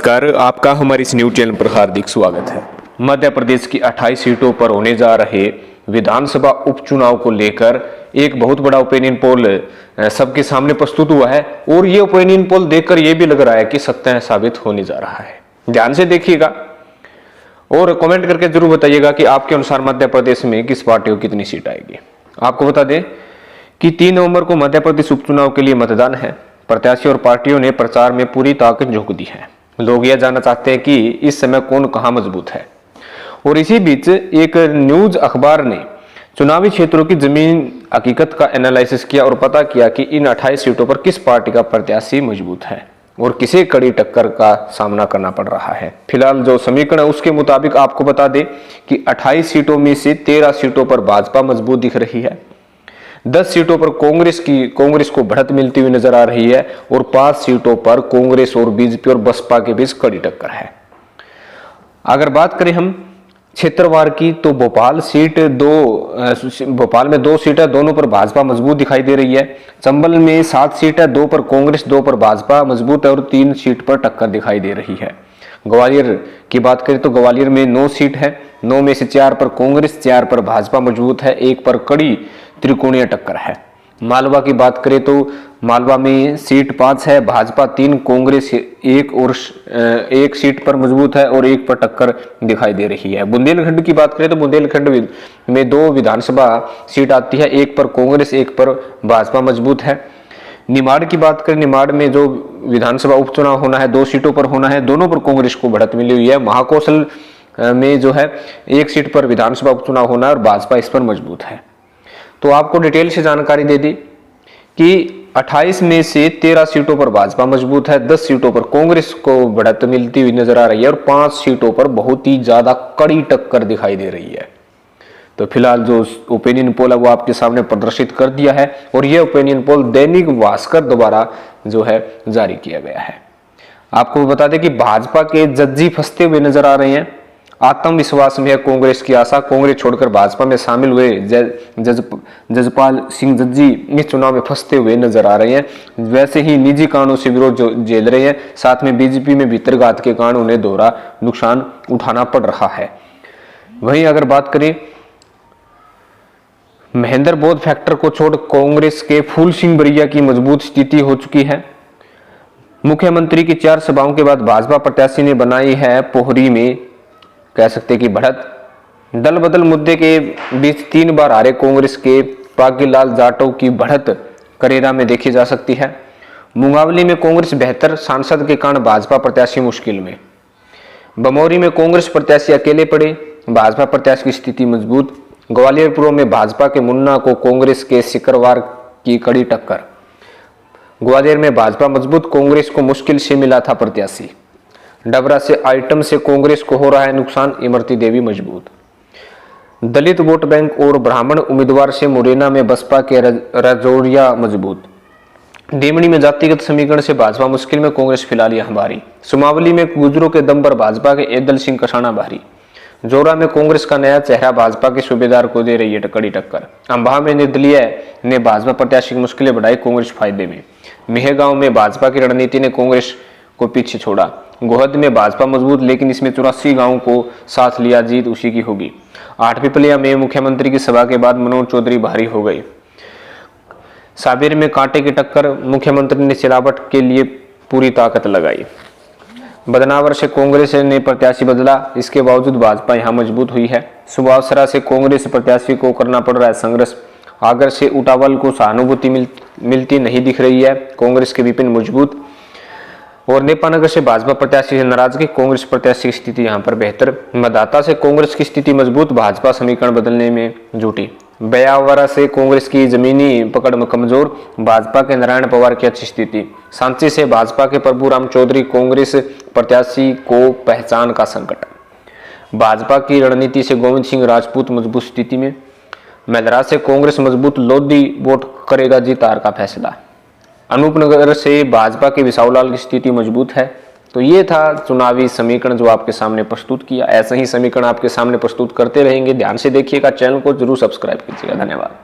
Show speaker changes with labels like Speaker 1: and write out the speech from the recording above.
Speaker 1: नमस्कार, आपका हमारे इस न्यूज चैनल पर हार्दिक स्वागत है। मध्य प्रदेश की 28 सीटों पर होने जा रहे विधानसभा उपचुनाव को लेकर एक बहुत बड़ा ओपिनियन पोल सबके सामने प्रस्तुत हुआ है और ये ओपिनियन पोल देखकर ये भी लग रहा है कि सत्य साबित होने जा रहा है। ध्यान से देखिएगा और कमेंट करके जरूर बताइएगा कि आपके अनुसार मध्य प्रदेश में किस पार्टी को कितनी सीट आएगी। आपको बता दें कि 3 नवंबर को मध्य प्रदेश उपचुनाव के लिए मतदान है। प्रत्याशी और पार्टियों ने प्रचार में पूरी ताकत झोंक दी है। लोग यह जानना चाहते हैं कि इस समय कौन कहां मजबूत है। और इसी बीच एक न्यूज अखबार ने चुनावी क्षेत्रों की जमीन हकीकत का एनालिसिस किया और पता किया कि इन 28 सीटों पर किस पार्टी का प्रत्याशी मजबूत है और किसे कड़ी टक्कर का सामना करना पड़ रहा है। फिलहाल जो समीकरण है उसके मुताबिक आपको बता दें कि 28 सीटों में से 13 सीटों पर भाजपा मजबूत दिख रही है, 10 सीटों पर कांग्रेस को बढ़त मिलती हुई नजर आ रही है और 5 सीटों पर कांग्रेस और बीजेपी और बसपा के बीच कड़ी टक्कर है। अगर बात करें हम क्षेत्रवार की तो भोपाल में 2 सीट है, दोनों पर भाजपा मजबूत दिखाई दे रही है। चंबल में 7 सीट है, 2 पर कांग्रेस 2 पर भाजपा मजबूत है और 3 सीट पर टक्कर दिखाई दे रही है। ग्वालियर की बात करें तो ग्वालियर में 9 सीट है, 9 में से 4 पर कांग्रेस 4 पर भाजपा मजबूत है, 1 पर कड़ी त्रिकोणीय टक्कर है। मालवा की बात करें तो मालवा में सीट 5 है, भाजपा 3, कांग्रेस 1 और 1 सीट पर मजबूत है और 1 पर टक्कर दिखाई दे रही है। बुंदेलखंड की बात करें तो बुंदेलखंड में 2 विधानसभा सीट आती है, 1 पर कांग्रेस 1 पर भाजपा मजबूत है। निमाड़ की बात करें, निमाड़ में जो विधानसभा उपचुनाव होना है 2 सीटों पर होना है, दोनों पर कांग्रेस को बढ़त मिली हुई है। महाकौशल में जो है 1 सीट पर विधानसभा उपचुनाव होना है और भाजपा इस पर मजबूत है। तो आपको डिटेल से जानकारी दे दी कि 28 में से 13 सीटों पर भाजपा मजबूत है, 10 सीटों पर कांग्रेस को बढ़त मिलती हुई नजर आ रही है और 5 सीटों पर बहुत ही ज्यादा कड़ी टक्कर दिखाई दे रही है। तो फिलहाल जो ओपिनियन पोल है वो आपके सामने प्रदर्शित कर दिया है और यह ओपिनियन पोल दैनिक भास्कर द्वारा जो है जारी किया गया है। आपको बता दें कि भाजपा के जज्जी फंसते हुए नजर आ रहे हैं। आत्मविश्वास में है कांग्रेस की आशा, कांग्रेस छोड़कर भाजपा में शामिल हुए जजपाल सिंह जज्जी इस चुनाव में फंसते हुए नजर आ रहे हैं। वैसे ही निजी कारणों से विरोध जो झेल रहे हैं, साथ में बीजेपी में भीतरघात के कारण उन्हें दोहरा नुकसान उठाना पड़ रहा है। वहीं अगर बात करें महेंद्र बोध फैक्टर को छोड़ कांग्रेस के फूल सिंह बरिया की मजबूत स्थिति हो चुकी है। मुख्यमंत्री की 4 सभाओं के बाद भाजपा प्रत्याशी ने बनाई है पोहरी में कह सकते कि बढ़त। दल बदल मुद्दे के बीच 3 बार हारे कांग्रेस के पागीलाल जाटव की बढ़त करेरा में देखी जा सकती है। मुंगावली में कांग्रेस बेहतर, सांसद के कारण भाजपा प्रत्याशी मुश्किल में। बमौरी में कांग्रेस प्रत्याशी अकेले पड़े, भाजपा प्रत्याशी की स्थिति मजबूत। ग्वालियर पूर्व में भाजपा के मुन्ना को कांग्रेस के सिकरवार की कड़ी टक्कर। ग्वालियर में भाजपा मजबूत, कांग्रेस को मुश्किल से मिला था प्रत्याशी। डबरा से आइटम से कांग्रेस को हो रहा है नुकसान, इमरती देवी मजबूत। दलित वोट बैंक और ब्राह्मण उम्मीदवार से मुरैना में बसपा के राजौरिया मजबूत। डेमनी में जातिगत समीकरण से भाजपा मुश्किल में, कांग्रेस फिलहाल यहां भारी। सुमावली में गुजरों के दम पर भाजपा के ऐदल सिंह कसाना भारी। जोरा में कांग्रेस का नया चेहरा भाजपा के सूबेदार को दे रही है कड़ी टक्कर। अंबाह में निर्दलीय ने भाजपा प्रत्याशी की मुश्किलें बढ़ाई, कांग्रेस फायदे में। मेहगांव में भाजपा की रणनीति ने कांग्रेस को पीछे छोड़ा। गोहद में भाजपा मजबूत, लेकिन इसमें 84 गांवों को साथ लिया, जीत उसी की होगी। 8 पिपलिया में मुख्यमंत्री की सभा के बाद मनोज चौधरी भारी हो गए। साबिर में कांटे की टक्कर, मुख्यमंत्री ने सिलावट के लिए पूरी ताकत लगाई। बदनावर से कांग्रेस ने प्रत्याशी बदला, इसके बावजूद भाजपा यहां मजबूत हुई है। सुबावसरा से कांग्रेस प्रत्याशी को करना पड़ रहा है संघर्ष। आगर से उटावल को सहानुभूति मिलती नहीं दिख रही है, कांग्रेस के विपिन मजबूत। और नेपानगर से भाजपा प्रत्याशी से नाराजगी, कांग्रेस प्रत्याशी की स्थिति यहां पर बेहतर। मदाता से कांग्रेस की स्थिति मजबूत, भाजपा समीकरण बदलने में जुटी। बयावरा से कांग्रेस की जमीनी पकड़ में कमजोर, भाजपा के नारायण पवार की अच्छी स्थिति। सांची से भाजपा के प्रभुराम चौधरी, कांग्रेस प्रत्याशी को पहचान का संकट। भाजपा की रणनीति से गोविंद सिंह राजपूत मजबूत स्थिति में। मैदरा से कांग्रेस मजबूत, लोधी वोट करेगा जीत हार का फैसला। अनूपनगर से भाजपा के विशाउलाल की स्थिति मजबूत है। तो ये था चुनावी समीकरण जो आपके सामने प्रस्तुत किया। ऐसे ही समीकरण आपके सामने प्रस्तुत करते रहेंगे। ध्यान से देखिएगा, चैनल को जरूर सब्सक्राइब कीजिएगा। धन्यवाद।